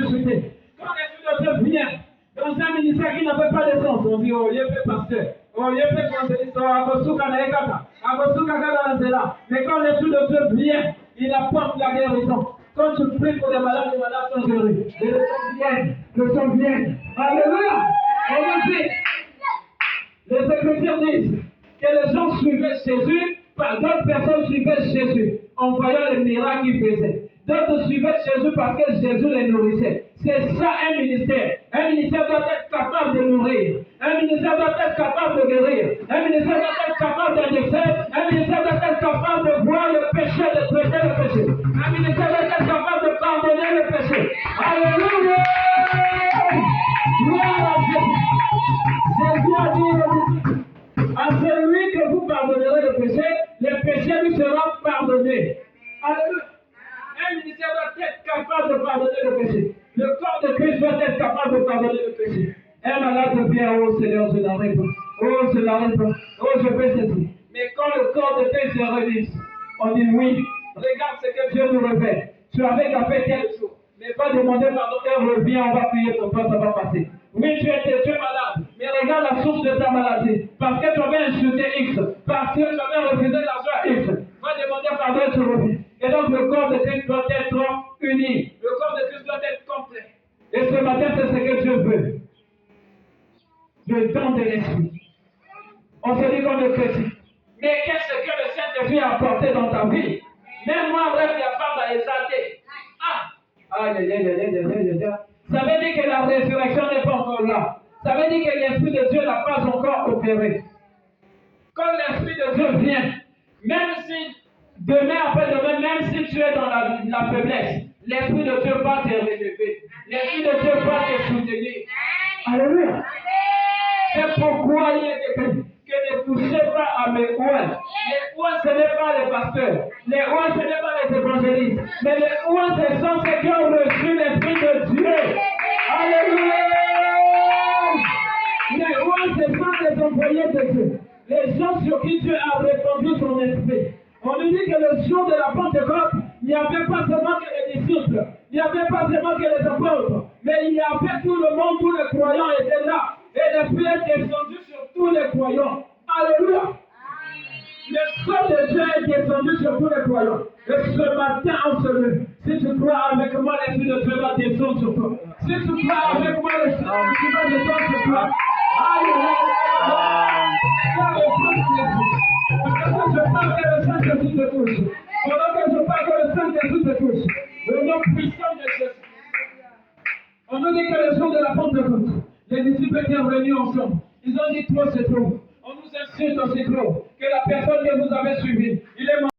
ressuscité. Quand l'Esprit de Dieu vient dans un ministère qui n'avait pas de sens, on dit, oh, il est fait pasteur. Oh, il est fait évangéliste. Mais quand l'Esprit de Dieu vient, il apporte la guérison. Quand tu pries pour les malades sont guéris. Les gens viennent. Alléluia. On le dit. Les Écritures disent que les gens suivaient Jésus, d'autres personnes suivaient Jésus en voyant les miracles qu'il faisait. D'autres suivaient Jésus parce que Jésus les nourrissait. C'est ça un ministère. Un ministère doit être capable de nourrir. Un ministère doit être capable de guérir. Un ministère doit être capable d'indexer. Un ministère doit être capable de voir le péché, de traiter le péché. Un ministère doit être capable de pardonner le péché. Alléluia! Gloire à Jésus. Jésus a dit aux disciples, à celui que vous pardonnerez le péché, le péché lui sera pardonné. Alléluia! Un ministère doit être capable de pardonner le péché. Le corps de Christ doit être capable de pardonner le péché. Un malade vient, oh Seigneur, je n'arrive pas. Oh, je n'arrive pas. Oh, je fais ceci. Mais quand le corps de Christ se réunit, on dit oui, regarde ce que Dieu nous révèle. Tu avais qu'à faire quelque chose. Mais pas demander pardon, et reviens, on va prier pour toi, ça va passer. Oui, tu es malade, mais regarde la source de ta maladie. Parce que tu avais insulté X, parce que tu avais refusé l'argent à X. Va demander pardon et tu reviens. Et donc le corps de Christ doit être uni. Le corps de Christ doit être complet. Et ce matin, c'est ce que Dieu veut. Le don de l'Esprit. On se dit qu'on est chrétien. Mais qu'est-ce que le Saint-Esprit a apporté dans ta vie? Même moi, bref, il y a pas à exalter. Ça veut dire que la résurrection n'est pas encore là. Ça veut dire que l'Esprit de Dieu n'a pas encore opéré. Quand l'Esprit de Dieu vient, même si demain après-demain, même si tu es dans la faiblesse, l'Esprit de Dieu va te relever. L'Esprit de Dieu va te soutenir. Alléluia. C'est pourquoi il est écrit que ne touchez pas à mes ouins. Les ouins, ce n'est pas les pasteurs. Les ouins, ce n'est pas les évangélistes. Mais les ouins, ce sont ceux qui ont reçu l'Esprit de Dieu. Alléluia. Les ouins, ce sont les envoyés de Dieu. Les gens sur qui Dieu a répandu son esprit. On nous dit que le jour de la Pentecôte, il n'y avait pas seulement que les disciples, il n'y avait pas seulement que les apôtres, mais il y avait tout le monde, tous les croyants étaient là. Et l'Esprit est descendu sur tous les croyants. Alléluia. Le Sceau de Dieu est descendu sur tous les croyants. Et ce matin, en ce lieu, si tu crois avec moi, l'Esprit de Dieu va descendre sur toi. Si tu crois avec moi, l'Esprit de Dieu va descendre sur toi. Alléluia. Pendant que je parle, que le Saint-Esprit te touche. Pendant que je parle, que le Saint-Esprit te touche. Au nom puissant de Jésus. On nous dit que le jour de la Pentecôte, les disciples étaient revenus ensemble. Ils ont dit trop c'est trop. On nous insulte aussi trop. Que la personne que vous avez suivie, il est mort.